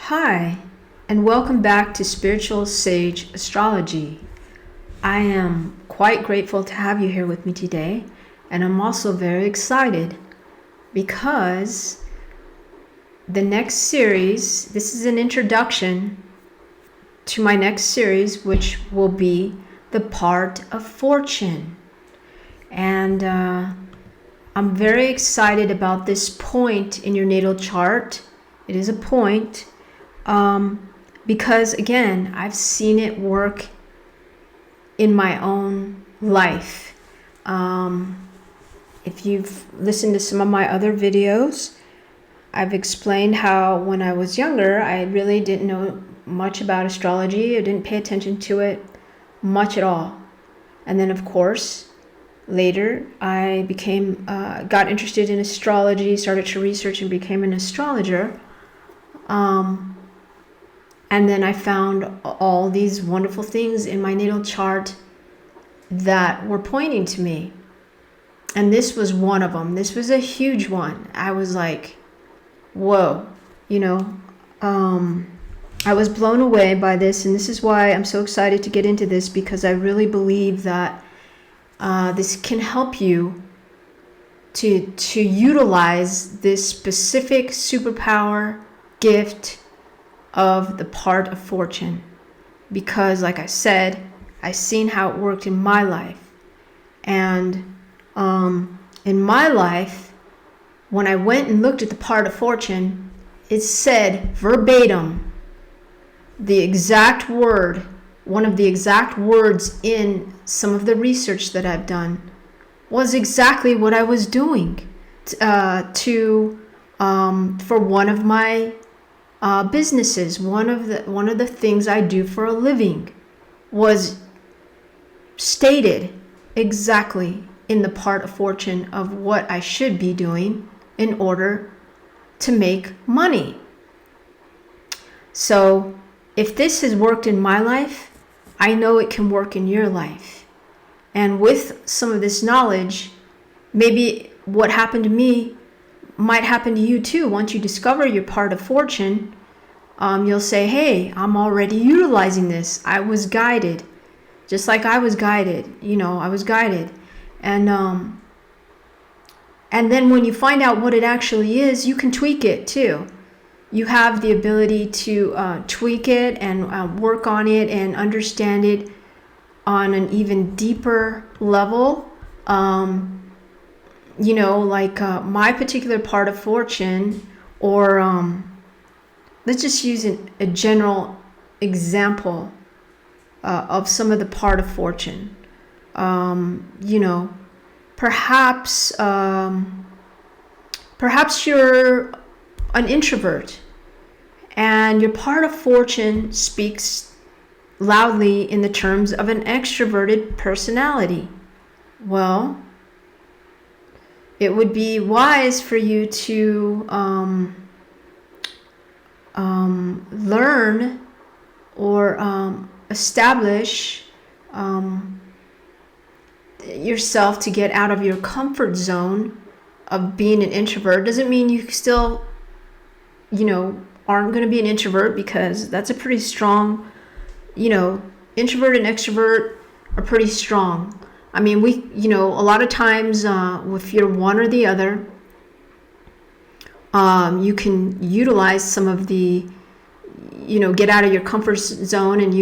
Hi, and welcome back to Spiritual Sage Astrology. I am quite grateful to have you here with me today, and I'm also very excited because the next series, this is an introduction to my next series, which will be the part of fortune. And I'm very excited about this point in your natal chart. It is a point because, again, I've seen it work in my own life. If you've listened to some of my other videos, I've explained how when I was younger, I really didn't know much about astrology. I didn't pay attention to it much at all. And then, of course, later I got interested in astrology, started to research and became an astrologer. And then I found all these wonderful things in my natal chart that were pointing to me. And this was one of them. This was a huge one. I was like, whoa, I was blown away by this. And this is why I'm so excited to get into this, because I really believe that this can help you to utilize this specific superpower gift of the part of fortune, because like I said, I've seen how it worked in my life. And in my life, when I went and looked at the part of fortune, it said verbatim, the exact word, one of the exact words in some of the research that I've done was exactly what I was doing for one of my businesses. One of the things I do for a living was stated exactly in the part of fortune of what I should be doing in order to make money. So if this has worked in my life, I know it can work in your life. And with some of this knowledge, maybe what happened to me might happen to you too. Once you discover your part of fortune, you'll say, hey, I'm already utilizing this. I was guided, just like I was guided. I was guided. And then when you find out what it actually is, you can tweak it too. You have the ability to tweak it and work on it and understand it on an even deeper level. My particular part of fortune, or let's just use a general example of some of the part of fortune. Perhaps you're an introvert, and your part of fortune speaks loudly in the terms of an extroverted personality. Well, it would be wise for you to learn or establish yourself to get out of your comfort zone of being an introvert. Doesn't mean you still, aren't going to be an introvert, because that's a pretty strong, introvert and extrovert are pretty strong. I mean, a lot of times, if you're one or the other, you can utilize some of the, get out of your comfort zone, and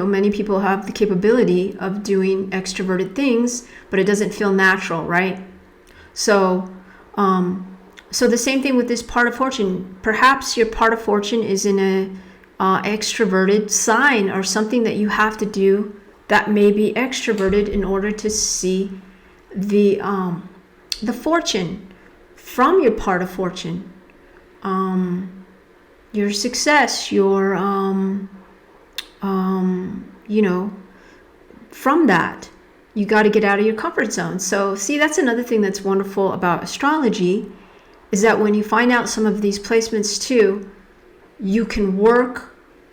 many people have the capability of doing extroverted things, but it doesn't feel natural, right? So the same thing with this part of fortune. Perhaps your part of fortune is in a extroverted sign, or something that you have to do that may be extroverted in order to see the fortune from your part of fortune. Your success, your from that, you got to get out of your comfort zone. So see, that's another thing that's wonderful about astrology, is that when you find out some of these placements too, you can work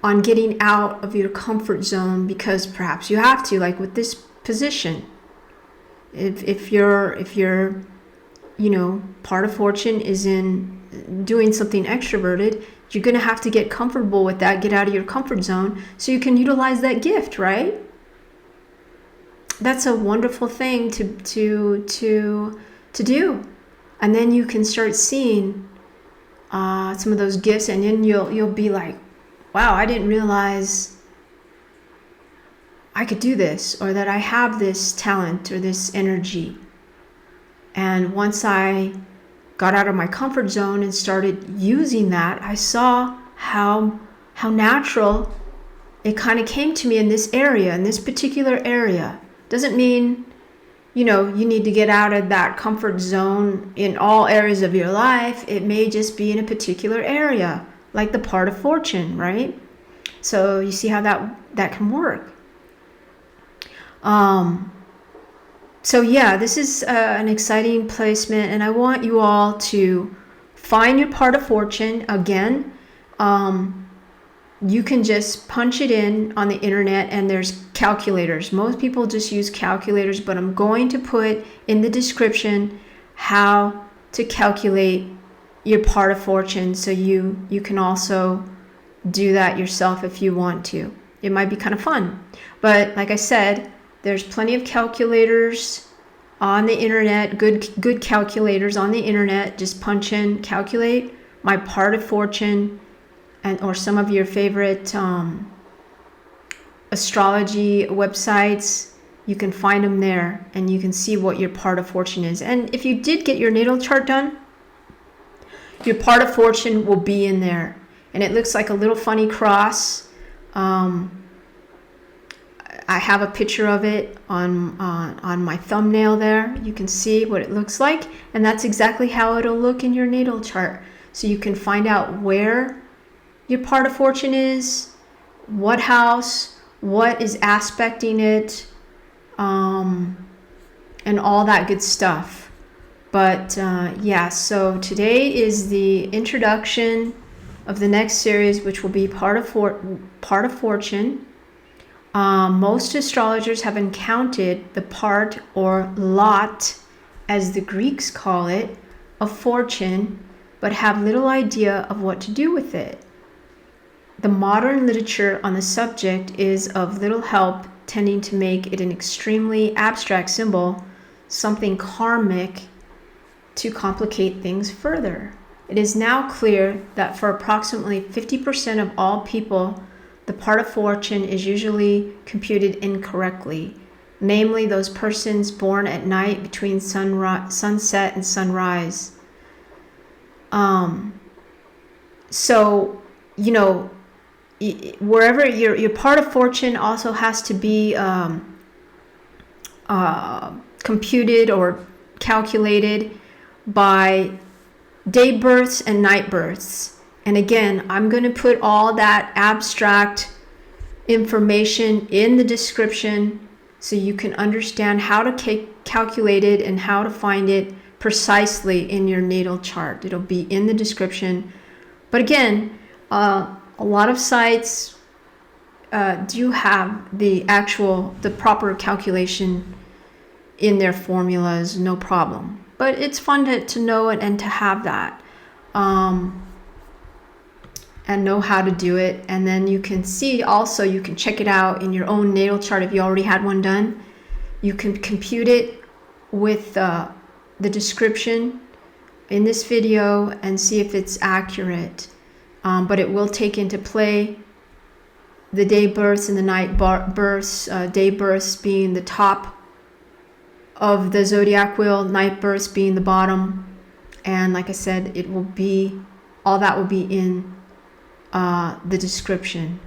on getting out of your comfort zone, because perhaps you have to, like with this position. If you're part of fortune is in doing something extroverted, you're going to have to get comfortable with that, get out of your comfort zone so you can utilize that gift, right? That's a wonderful thing to do. And then you can start seeing some of those gifts, and then you'll be like, wow, I didn't realize I could do this, or that I have this talent or this energy. And once I got out of my comfort zone and started using that, I saw how natural it kind of came to me in this area, in this particular area. Doesn't mean, you need to get out of that comfort zone in all areas of your life. It may just be in a particular area, like the part of fortune, right? So you see how that can work. So yeah, this is an exciting placement, and I want you all to find your part of fortune. Again, you can just punch it in on the internet, and there's calculators. Most people just use calculators, but I'm going to put in the description how to calculate your part of fortune, so you can also do that yourself if you want to. It might be kind of fun, but like I said, there's plenty of calculators on the internet, good calculators on the internet. Just punch in, calculate my part of fortune, or some of your favorite astrology websites. You can find them there, and you can see what your part of fortune is. And if you did get your natal chart done, your part of fortune will be in there, and it looks like a little funny cross. I have a picture of it on my thumbnail there. You can see what it looks like, and that's exactly how it'll look in your natal chart. So you can find out where your part of fortune is, what house, what is aspecting it, and all that good stuff. But yeah, so today is the introduction of the next series, which will be part of fortune. Most astrologers have encountered the part, or lot, as the Greeks call it, of fortune, but have little idea of what to do with it. The modern literature on the subject is of little help, tending to make it an extremely abstract symbol, something karmic, to complicate things further. It is now clear that for approximately 50% of all people, the part of fortune is usually computed incorrectly, namely those persons born at night between sunset and sunrise. So, wherever your part of fortune also has to be computed or calculated by day births and night births. And again, I'm going to put all that abstract information in the description so you can understand how to calculate it and how to find it precisely in your natal chart. It'll be in the description. But again, a lot of sites do have the proper calculation in their formulas, no problem. But it's fun to know it and to have that. And know how to do it. And then you can see also, you can check it out in your own natal chart if you already had one done. You can compute it with the description in this video and see if it's accurate. But it will take into play the day births and the night births, day births being the top of the zodiac wheel, night births being the bottom. And like I said, all that will be in the description.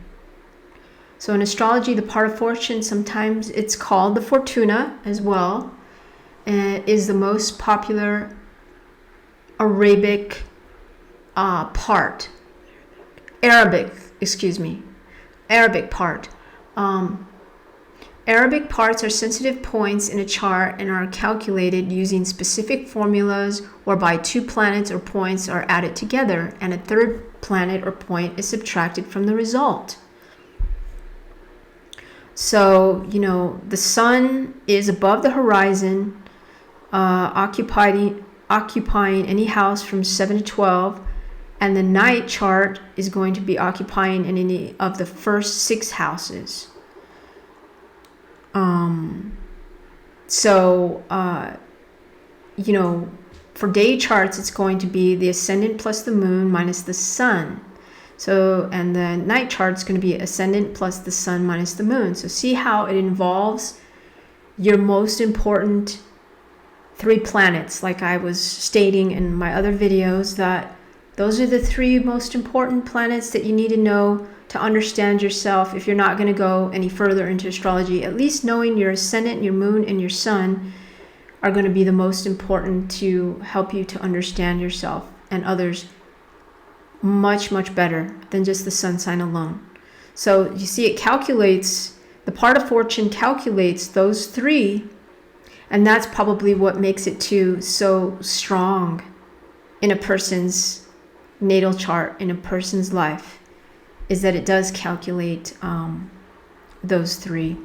So in astrology, the part of fortune, sometimes it's called the fortuna as well, is the most popular Arabic part. Arabic part. Arabic parts are sensitive points in a chart and are calculated using specific formulas, whereby two planets or points are added together and a third planet or point is subtracted from the result. So, the sun is above the horizon, occupying occupying any house from 7 to 12, and the night chart is going to be occupying in any of the first 6 houses. You know, for day charts, it's going to be the ascendant plus the moon minus the sun. So, and the night chart is going to be ascendant plus the sun minus the moon. So see how it involves your most important 3 planets, like I was stating in my other videos, that those are the 3 most important planets that you need to know to understand yourself. If you're not going to go any further into astrology, at least knowing your ascendant, your moon, and your sun are going to be the most important to help you to understand yourself and others much, much better than just the sun sign alone. So you see, it calculates, the part of fortune calculates those 3, and that's probably what makes it too so strong in a person's natal chart, in a person's life, is that it does calculate those 3.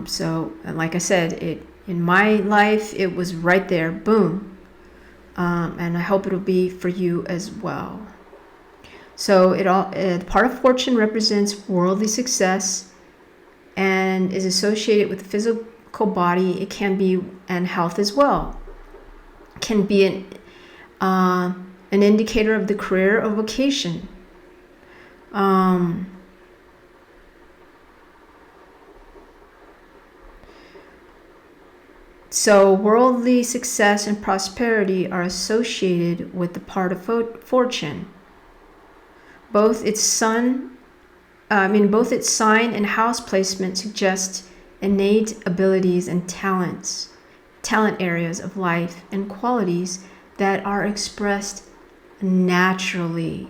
So like I said, in my life, it was right there, boom. And I hope it'll be for you as well. So the part of fortune represents worldly success and is associated with the physical body. It can be, and health as well. It can be an indicator of the career or vocation. So worldly success and prosperity are associated with the part of fortune. Both its sign and house placement suggest innate abilities and talent areas of life and qualities that are expressed naturally.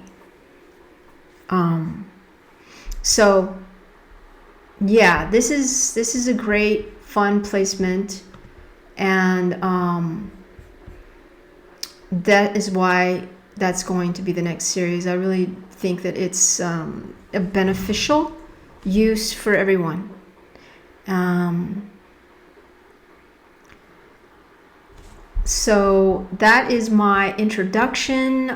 So yeah, this is a great fun placement. And that is why that's going to be the next series. I really think that it's a beneficial use for everyone. So that is my introduction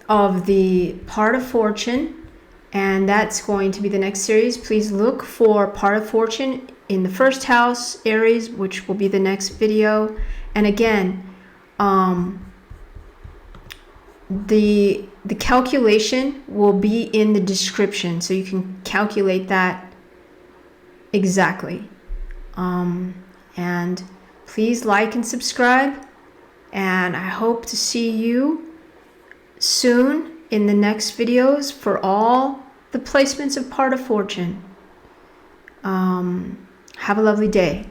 of the part of fortune, and that's going to be the next series. Please look for part of fortune in the first house, Aries, which will be the next video. And again, the calculation will be in the description, so you can calculate that exactly. And please like and subscribe, and I hope to see you soon in the next videos for all the placements of part of fortune. Have a lovely day.